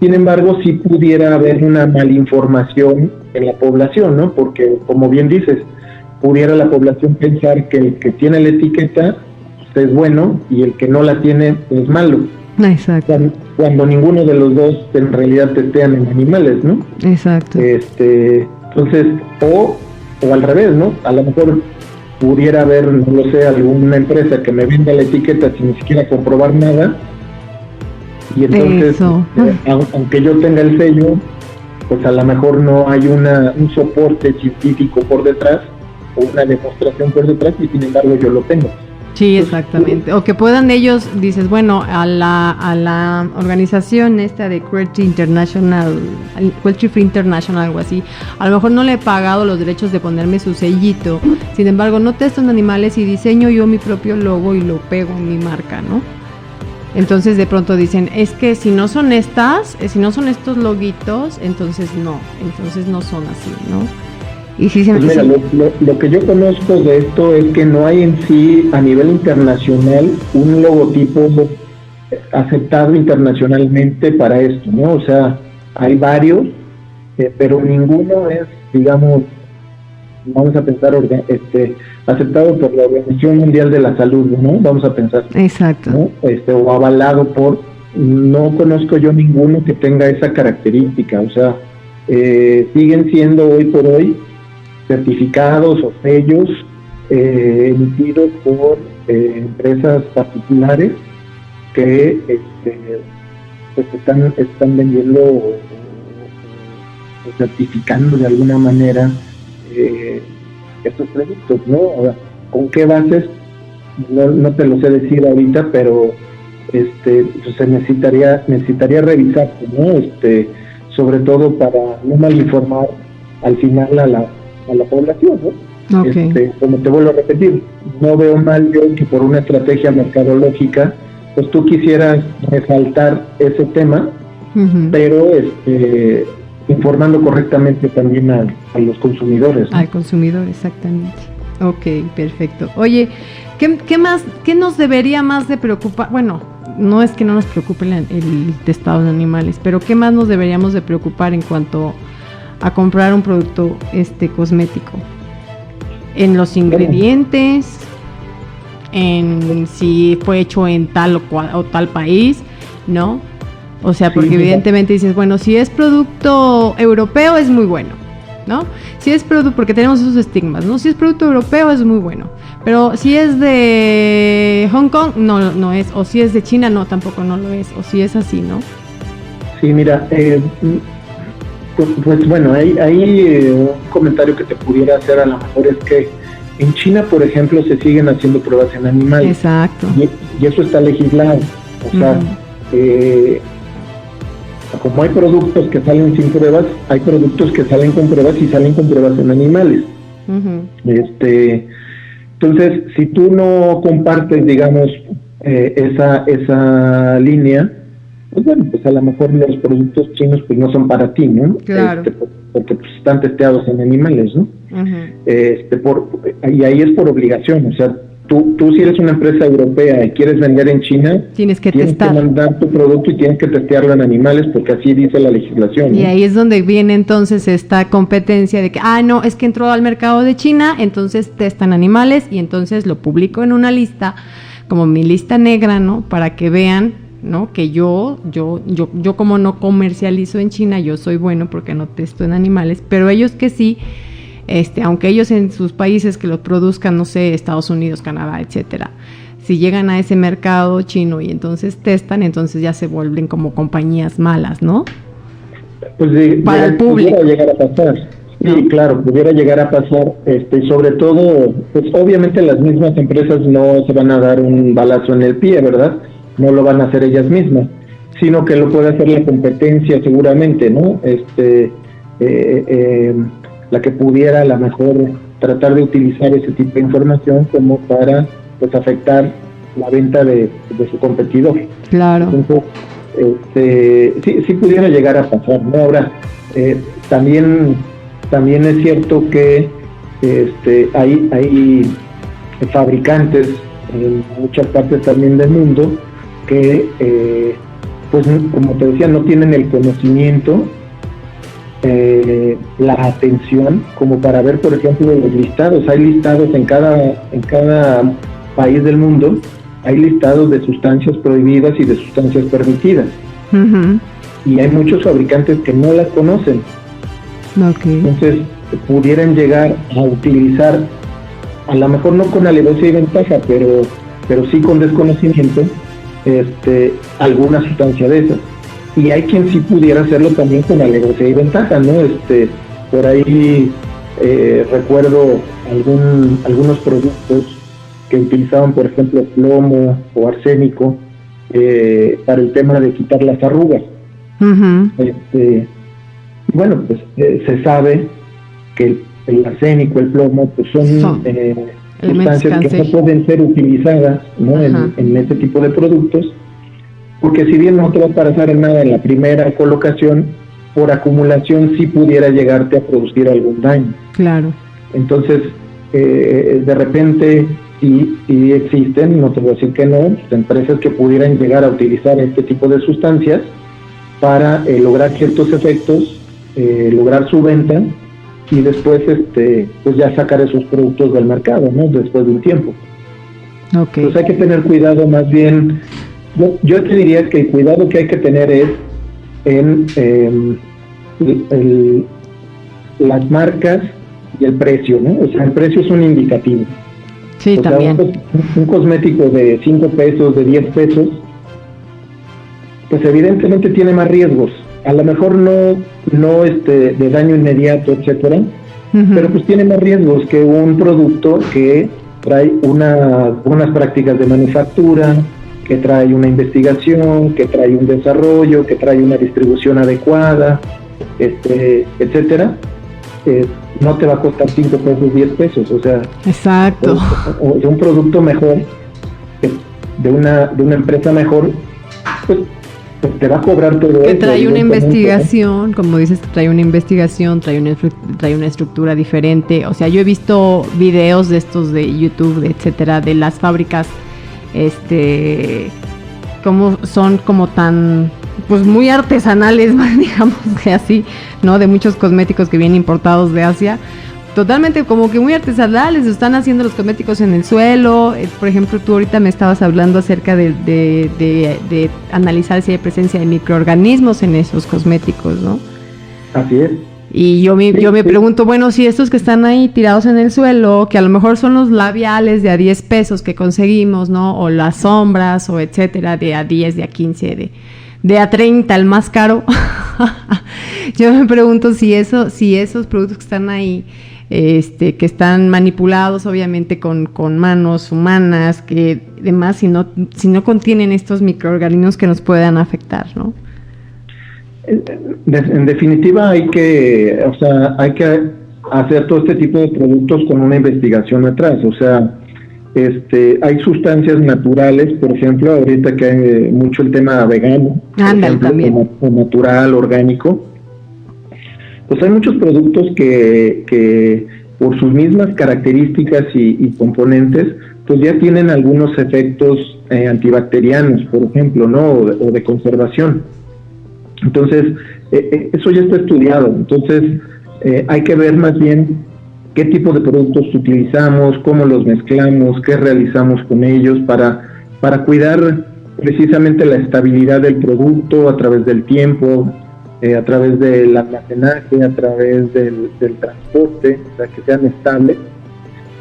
Sin embargo, sí pudiera haber una malinformación en la población, ¿no? Porque, como bien dices, pudiera la población pensar que el que tiene la etiqueta pues, es bueno y el que no la tiene es malo. Exacto. Cuando ninguno de los dos en realidad testean en animales, ¿no? Exacto. Entonces, o al revés, ¿no? A lo mejor pudiera haber, no lo sé, alguna empresa que me venda la etiqueta sin ni siquiera comprobar nada, y entonces, aunque yo tenga el sello, pues a lo mejor no hay un soporte científico por detrás, o una demostración por detrás, y sin embargo yo lo tengo. Sí, exactamente. O que puedan ellos, dices, bueno, a la organización esta de Cruelty International, Cruelty Free International, algo así, a lo mejor no le he pagado los derechos de ponerme su sellito, sin embargo no testo en animales y diseño yo mi propio logo y lo pego en mi marca, ¿no? Entonces de pronto dicen, es que si no son estos loguitos, entonces no son así, ¿no? Y sí, pues mira, lo que yo conozco de esto es que no hay en sí a nivel internacional un logotipo aceptado internacionalmente para esto, ¿no? O sea, hay varios, pero ninguno es, digamos, vamos a pensar, aceptado por la Organización Mundial de la Salud, ¿no? Vamos a pensar. Exacto. ¿No? O avalado por, no conozco yo ninguno que tenga esa característica, o sea, siguen siendo hoy por hoy certificados o sellos emitidos por empresas particulares que pues están vendiendo o certificando de alguna manera estos productos, ¿no? Ahora, ¿con qué bases? No te lo sé decir ahorita, pero pues se necesitaría revisar, ¿no? Sobre todo para no malinformar al final a la población, ¿no? Okay. Como te vuelvo a repetir, no veo mal yo que por una estrategia mercadológica pues tú quisieras resaltar ese tema, pero informando correctamente también a los consumidores, ¿no? Al consumidor, exactamente. Ok, perfecto. Oye, ¿qué más, qué nos debería más de preocupar? Bueno, no es que no nos preocupe el testado de animales, pero ¿qué más nos deberíamos de preocupar en cuanto a comprar un producto cosmético? En los ingredientes, en si fue hecho en tal o tal país, ¿no? O sea, porque evidentemente dices, bueno, si es producto europeo es muy bueno, ¿no? Si es producto, porque tenemos esos estigmas, ¿no? Si es producto europeo es muy bueno, pero si es de Hong Kong, no es, o si es de China, no, tampoco no lo es, o si es así, ¿no? Sí, mira, pues bueno, hay un comentario que te pudiera hacer a lo mejor es que en China, por ejemplo, se siguen haciendo pruebas en animales. Exacto. Y eso está legislado. O sea, como hay productos que salen sin pruebas, hay productos que salen con pruebas y salen con pruebas en animales. Entonces, si tú no compartes, digamos, esa línea, pues bueno, pues a lo mejor los productos chinos pues no son para ti, ¿no? Claro. Porque pues, están testeados en animales, ¿no? Y ahí es por obligación, o sea, tú si eres una empresa europea y quieres vender en China, tienes que mandar tu producto y tienes que testearlo en animales porque así dice la legislación, ¿no? Y ahí es donde viene entonces esta competencia de que, no, es que entró al mercado de China, entonces testan animales y entonces lo publico en una lista, como mi lista negra, ¿no? Para que vean, ¿no? Que yo como no comercializo en China, yo soy bueno porque no testo en animales, pero ellos que sí, aunque ellos en sus países que los produzcan, no sé, Estados Unidos, Canadá, etcétera, si llegan a ese mercado chino y entonces testan, entonces ya se vuelven como compañías malas, ¿no? Pues para el público. Pudiera llegar a pasar. Sí, ¿no? Claro, pudiera llegar a pasar, sobre todo, pues obviamente las mismas empresas no se van a dar un balazo en el pie, ¿verdad? No lo van a hacer ellas mismas, sino que lo puede hacer la competencia seguramente, ¿no? La que pudiera a lo mejor tratar de utilizar ese tipo de información como para pues afectar la venta de su competidor. Claro. Entonces, sí pudiera llegar a pasar, ¿no? Ahora, también es cierto que hay fabricantes en muchas partes también del mundo que, pues como te decía, no tienen el conocimiento, la atención, como para ver, por ejemplo, los listados. Hay listados en cada país del mundo, hay listados de sustancias prohibidas y de sustancias permitidas. Y hay muchos fabricantes que no las conocen. Entonces, pudieran llegar a utilizar, a lo mejor no con alevosía y ventaja, pero sí con desconocimiento, alguna sustancia de esas. Y hay quien sí pudiera hacerlo también con alevosía y ventaja, ¿no? Por ahí recuerdo algunos productos que utilizaban, por ejemplo, plomo o arsénico para el tema de quitar las arrugas. Bueno, pues se sabe que el arsénico, el plomo, pues son sustancias que no pueden ser utilizadas, ¿no? en este tipo de productos, porque si bien no te va a pasar nada en la primera colocación, por acumulación sí pudiera llegarte a producir algún daño. Claro. Entonces, de repente sí existen, no te voy a decir que no, empresas que pudieran llegar a utilizar este tipo de sustancias para lograr ciertos efectos, lograr su venta y después pues ya sacar esos productos del mercado, ¿no? Después de un tiempo. Entonces hay que tener cuidado, más bien, yo te diría que el cuidado que hay que tener es en las marcas y el precio, ¿no? O sea, el precio es un indicativo. Sí, también. Un cosmético de 5 pesos, de 10 pesos, pues evidentemente tiene más riesgos. A lo mejor no de daño inmediato, etcétera, pero pues tiene más riesgos que un producto que trae unas prácticas de manufactura, que trae una investigación, que trae un desarrollo, que trae una distribución adecuada, etcétera. No te va a costar 5 pesos, 10 pesos, o sea, exacto, o de un producto mejor, de una empresa mejor, pues pues te va a cobrar todo que eso. trae una evidentemente, investigación, como dices, trae una investigación, trae una estructura diferente. O sea, yo he visto videos de estos de YouTube, etcétera, de las fábricas, como son como tan, pues muy artesanales, digamos que así, ¿no? De muchos cosméticos que vienen importados de Asia. Totalmente como que muy artesanales, están haciendo los cosméticos en el suelo. Por ejemplo, tú ahorita me estabas hablando acerca de analizar si hay presencia de microorganismos en esos cosméticos, ¿no? Así es. Y yo me pregunto, bueno, si estos que están ahí tirados en el suelo, que a lo mejor son los labiales de a 10 pesos que conseguimos, ¿no? O las sombras, o etcétera, de a 10, de a 15, de a 30, el más caro. Yo me pregunto si esos productos que están ahí, que están manipulados obviamente con manos humanas, que demás, si no contienen estos microorganismos que nos puedan afectar, ¿no? En definitiva hay que hacer todo este tipo de productos con una investigación atrás. O sea, hay sustancias naturales, por ejemplo, ahorita que hay mucho el tema vegano, también. o natural, orgánico. Pues hay muchos productos que por sus mismas características y componentes, pues ya tienen algunos efectos antibacterianos, por ejemplo, ¿no? O de conservación. Entonces, eso ya está estudiado. Entonces, hay que ver más bien qué tipo de productos utilizamos, cómo los mezclamos, qué realizamos con ellos para cuidar precisamente la estabilidad del producto a través del tiempo, a través del almacenaje, a través del transporte, o sea, que sean estables,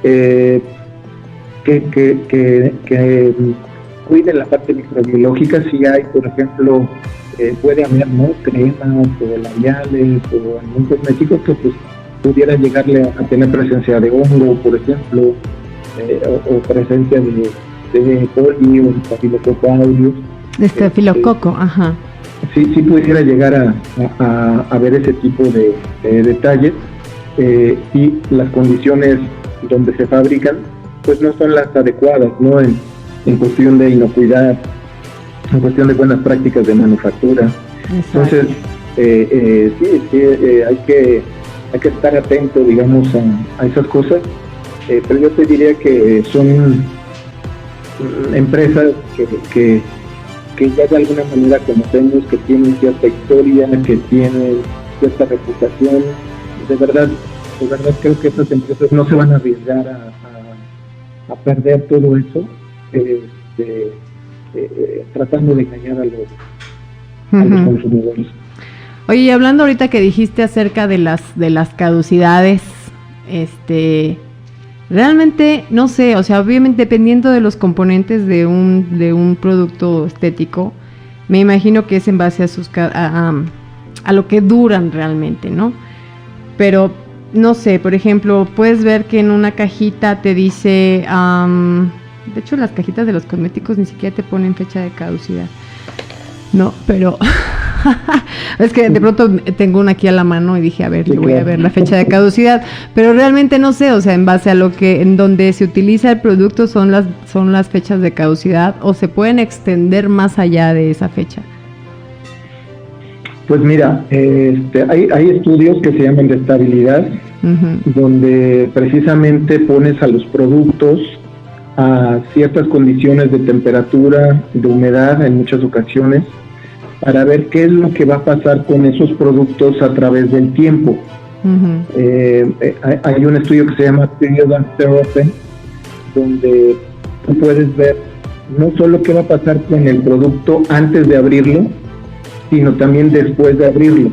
que cuiden la parte microbiológica. Si hay, por ejemplo, puede haber, ¿no?, cremas o labiales o algún cosmético que pues pudiera llegarle a tener presencia de hongo, por ejemplo, o presencia de poli o estafilococo aureus. Estafilococo, ajá. Sí pudiera llegar a ver ese tipo de detalles, y las condiciones donde se fabrican pues no son las adecuadas, ¿no? En cuestión de inocuidad, en cuestión de buenas prácticas de manufactura. Exacto. Entonces, hay que estar atento, digamos, a esas cosas, pero yo te diría que son empresas que ya de alguna manera conocemos, que tienen cierta historia, que tienen cierta reputación. De verdad creo que estas empresas no se van a arriesgar a perder todo eso, tratando de engañar a los consumidores. Oye, y hablando ahorita que dijiste acerca de las caducidades, realmente, no sé, o sea, obviamente dependiendo de los componentes de un producto estético, me imagino que es en base a lo que duran realmente, ¿no? Pero, no sé, por ejemplo, puedes ver que en una cajita te dice, de hecho las cajitas de los cosméticos ni siquiera te ponen fecha de caducidad, no, pero es que de pronto tengo una aquí a la mano y dije, a ver, le voy a ver la fecha de caducidad, pero realmente no sé, o sea, en base a lo que, en donde se utiliza el producto son las fechas de caducidad, o se pueden extender más allá de esa fecha. Pues mira, hay estudios que se llaman de estabilidad, donde precisamente pones a los productos a ciertas condiciones de temperatura, de humedad en muchas ocasiones, para ver qué es lo que va a pasar con esos productos a través del tiempo. Hay un estudio que se llama Period After Open, donde tú puedes ver no solo qué va a pasar con el producto antes de abrirlo, sino también después de abrirlo.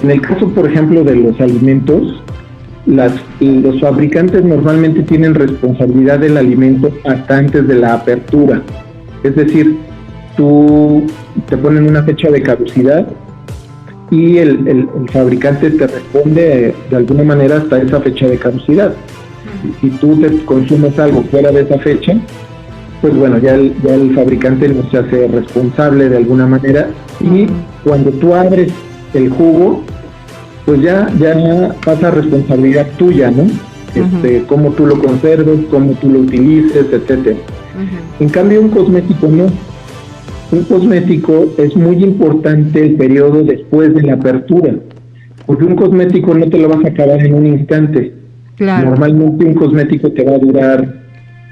En el caso, por ejemplo, de los alimentos, los fabricantes normalmente tienen responsabilidad del alimento hasta antes de la apertura. Es decir, tú te ponen una fecha de caducidad y el fabricante te responde de alguna manera hasta esa fecha de caducidad. Si tú te consumes algo fuera de esa fecha, pues bueno, ya el fabricante no se hace responsable de alguna manera, y cuando tú abres el jugo, pues ya pasa responsabilidad tuya, ¿no? Cómo tú lo conserves, cómo tú lo utilices, etcétera. En cambio, un cosmético no. un cosmético es muy importante el periodo después de la apertura, porque un cosmético no te lo vas a acabar en un instante. Claro. Normalmente un cosmético te va a durar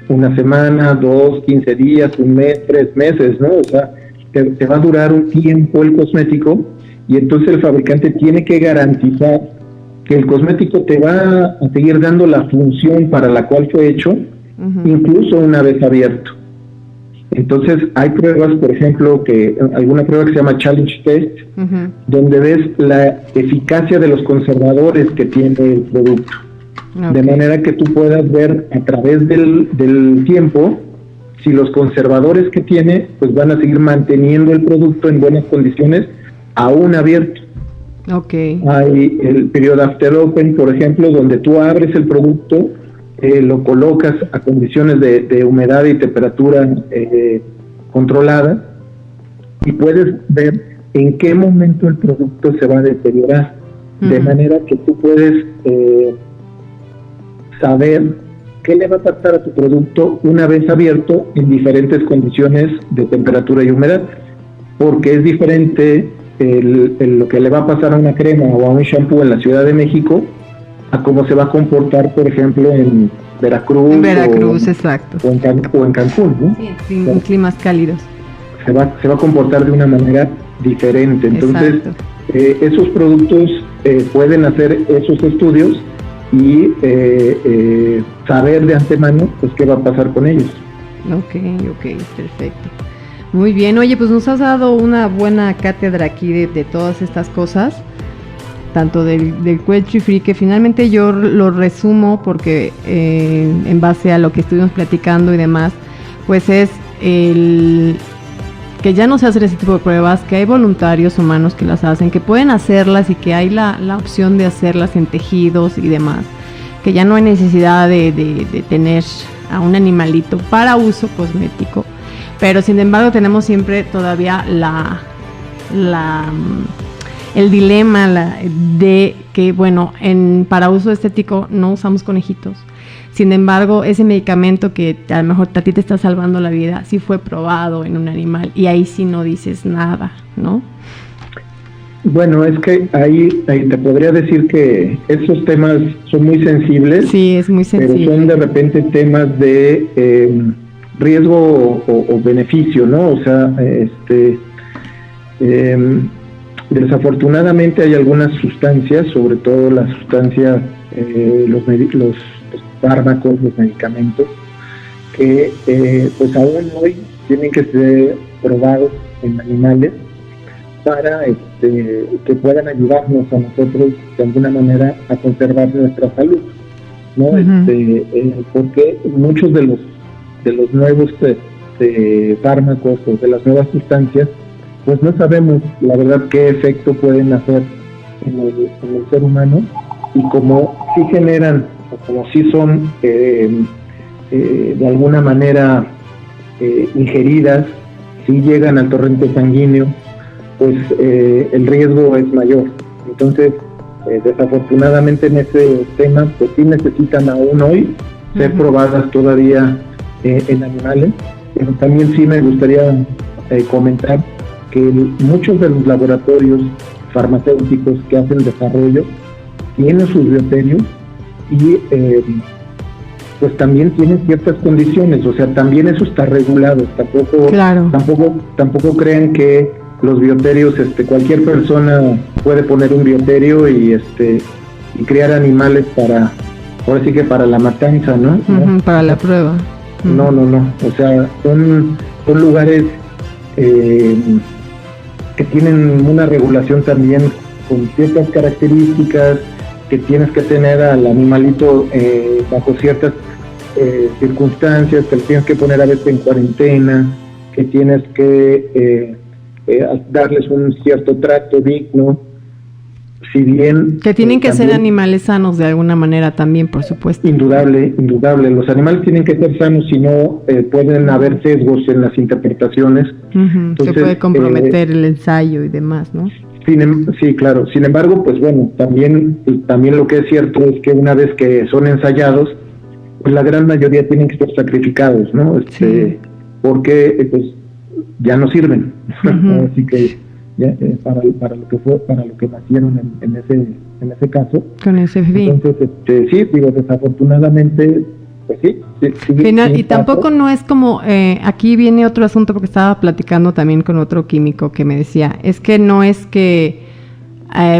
una semana, 2, 15 días, un mes, 3 meses, ¿no? O sea, te va a durar un tiempo el cosmético, y entonces el fabricante tiene que garantizar que el cosmético te va a seguir dando la función para la cual fue hecho, incluso una vez abierto. Entonces hay pruebas, por ejemplo, alguna prueba que se llama Challenge Test, donde ves la eficacia de los conservadores que tiene el producto. Okay. De manera que tú puedas ver a través del tiempo si los conservadores que tiene pues van a seguir manteniendo el producto en buenas condiciones aún abierto. Okay. Hay el periodo after open, por ejemplo, donde tú abres el producto, lo colocas a condiciones de humedad y temperatura controlada, y puedes ver en qué momento el producto se va a deteriorar, de manera que tú puedes saber qué le va a pasar a tu producto una vez abierto en diferentes condiciones de temperatura y humedad, porque es diferente lo que le va a pasar a una crema o a un shampoo en la Ciudad de México a cómo se va a comportar, por ejemplo, en Veracruz. En Veracruz, exacto. O en Cancún, ¿no? Sí, en climas cálidos. Se va a comportar de una manera diferente. Entonces, esos productos pueden hacer esos estudios y saber de antemano pues qué va a pasar con ellos. Ok, perfecto. Muy bien, oye, pues nos has dado una buena cátedra aquí de todas estas cosas, tanto del Quetchi Free, que finalmente yo lo resumo porque en base a lo que estuvimos platicando y demás, pues es el que ya no se hacen ese tipo de pruebas, que hay voluntarios humanos que las hacen, que pueden hacerlas y que hay la opción de hacerlas en tejidos y demás, que ya no hay necesidad de tener a un animalito para uso cosmético, pero sin embargo tenemos siempre todavía el dilema de que, bueno, para uso estético no usamos conejitos. Sin embargo, ese medicamento que a lo mejor a ti te está salvando la vida, sí fue probado en un animal, y ahí sí no dices nada, ¿no? Bueno, es que ahí te podría decir que esos temas son muy sensibles. Sí, es muy sensible. Pero son de repente temas de riesgo o beneficio, ¿no? O sea, desafortunadamente hay algunas sustancias, sobre todo las sustancias, los fármacos, los medicamentos, que pues aún hoy tienen que ser probados en animales para que puedan ayudarnos a nosotros de alguna manera a conservar nuestra salud, ¿no? Porque muchos de los nuevos fármacos o de las nuevas sustancias, pues no sabemos la verdad qué efecto pueden hacer en el ser humano, y como sí generan o como sí son de alguna manera ingeridas, si llegan al torrente sanguíneo, pues el riesgo es mayor. Entonces, desafortunadamente en ese tema, pues sí necesitan aún hoy ser probadas todavía en animales, pero también sí me gustaría comentar que muchos de los laboratorios farmacéuticos que hacen desarrollo tienen sus bioterios y pues también tienen ciertas condiciones, o sea, también eso está regulado. Tampoco crean que los bioterios, cualquier persona puede poner un bioterio y crear animales ahora sí que para la matanza, ¿no? Para la prueba. No, o sea, son lugares que tienen una regulación también con ciertas características, que tienes que tener al animalito bajo ciertas circunstancias, que lo tienes que poner a veces en cuarentena, que tienes que darles un cierto trato digno, si bien... Que tienen que ser animales sanos de alguna manera también, por supuesto. Indudable, los animales tienen que ser sanos, si no pueden haber sesgos en las interpretaciones. Entonces, se puede comprometer el ensayo y demás, ¿no? Sí, claro. Sin embargo, pues bueno, también lo que es cierto es que una vez que son ensayados, pues la gran mayoría tienen que ser sacrificados, ¿no? Porque pues ya no sirven. Así que ya, para lo que nacieron en ese caso. Con ese fin. Entonces, sí, digo, desafortunadamente, pues sí. Y tampoco no es como, aquí viene otro asunto, porque estaba platicando también con otro químico que me decía, es que no es que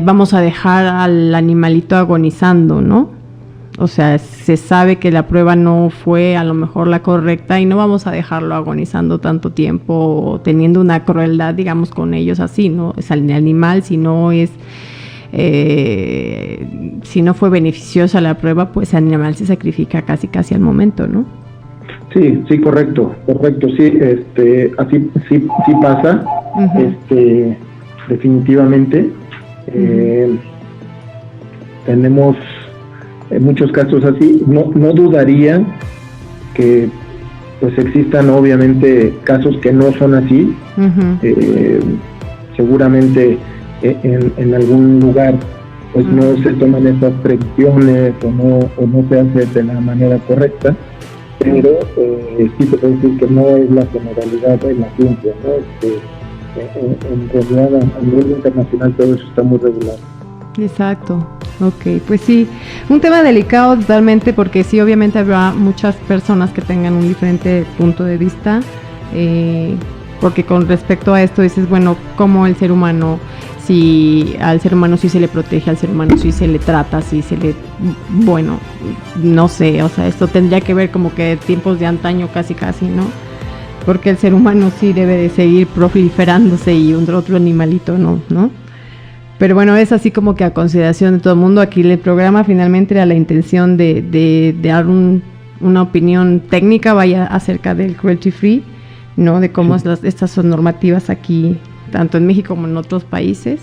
vamos a dejar al animalito agonizando, ¿no? O sea, se sabe que la prueba no fue a lo mejor la correcta y no vamos a dejarlo agonizando tanto tiempo o teniendo una crueldad, digamos, con ellos así, ¿no? Es el animal, si no fue beneficiosa la prueba, pues el animal se sacrifica casi al momento, ¿no? Sí, correcto, sí, así sí pasa, definitivamente. Tenemos muchos casos así. No dudaría que pues existan obviamente casos que no son así. Seguramente en algún lugar pues no se toman estas previsiones o no se hace de la manera correcta, pero sí te puedo decir que no es la generalidad de la ciencia, ¿no? En realidad a nivel internacional todo eso está muy regulado. Exacto. Ok, pues sí, un tema delicado totalmente, porque sí, obviamente habrá muchas personas que tengan un diferente punto de vista, porque con respecto a esto dices, bueno, como el ser humano, si al ser humano sí se le protege, al ser humano sí se le trata, sí se le, bueno, no sé, o sea, esto tendría que ver como que tiempos de antaño casi, ¿no? Porque el ser humano sí debe de seguir proliferándose y otro animalito no. Pero bueno, es así como que a consideración de todo el mundo. Aquí el programa finalmente era la intención de dar una opinión técnica, vaya, acerca del cruelty free, ¿no? De cómo estas son normativas aquí, tanto en México como en otros países,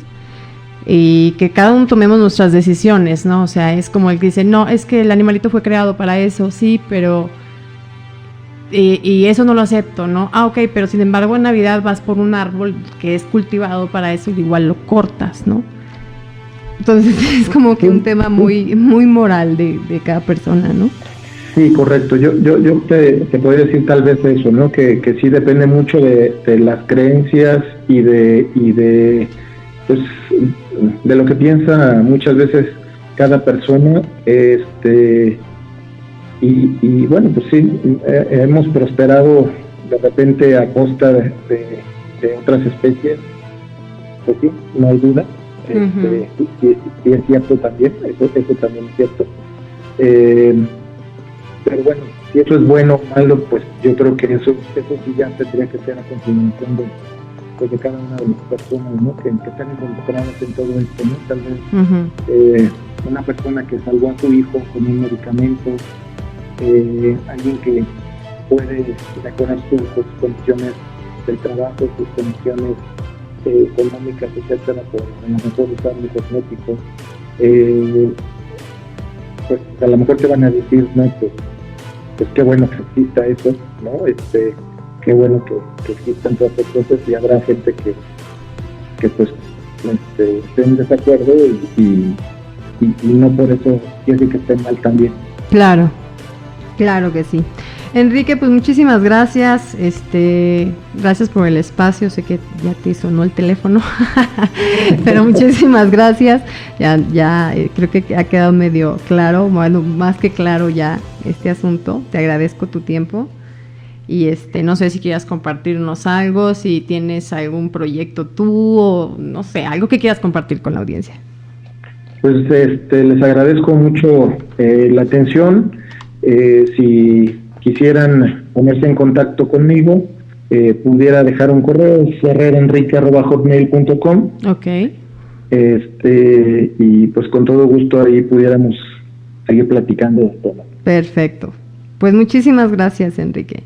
y que cada uno tomemos nuestras decisiones, ¿no? O sea, es como el que dice, no, es que el animalito fue creado para eso, sí, pero y eso no lo acepto, ¿no? Ok, pero sin embargo en Navidad vas por un árbol que es cultivado para eso y igual lo cortas, ¿no? Entonces es como que un tema muy moral de cada persona, ¿no? Sí, correcto. Yo te podría decir tal vez eso, ¿no? Que sí depende mucho de las creencias y de pues de lo que piensa muchas veces cada persona, y bueno, pues sí, hemos prosperado de repente a costa de otras especies, pues sí, no hay duda. Sí es cierto también, eso también es cierto. Pero bueno, si eso es bueno o malo, pues yo creo que eso sí ya tendría que ser a continuación de cada una de las personas, ¿no? que están involucradas en todo esto, ¿no? Tal vez una persona que salvó a su hijo con un medicamento, alguien que puede mejorar sus condiciones del trabajo, sus condiciones económicas, etcétera, por a lo mejor usar un cosmético, pues a lo mejor te van a decir, no, pues qué bueno que exista eso, ¿no? Qué bueno que existan todas estas cosas, y habrá gente que pues esté en desacuerdo y no por eso quiere decir que esté mal también. Claro que sí. Enrique, pues muchísimas gracias, gracias por el espacio, sé que ya te sonó el teléfono, pero muchísimas gracias, ya creo que ha quedado medio claro, bueno, más que claro ya este asunto, te agradezco tu tiempo, y no sé si quieras compartirnos algo, si tienes algún proyecto tú, o no sé, algo que quieras compartir con la audiencia. Pues les agradezco mucho la atención. Si quisieran ponerse en contacto conmigo, pudiera dejar un correo, ferrerenrique@hotmail.com. Okay. Y pues con todo gusto ahí pudiéramos seguir platicando de esto. Perfecto. Pues muchísimas gracias, Enrique.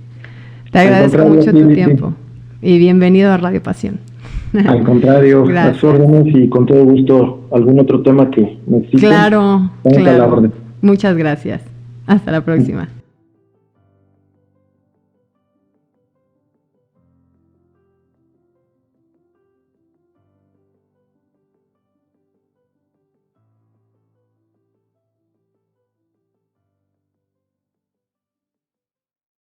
Te agradezco mucho tu tiempo. Y bienvenido a Radio Pasión. Al contrario, a las órdenes, y con todo gusto algún otro tema que necesiten. Claro. Muchas gracias. Hasta la próxima.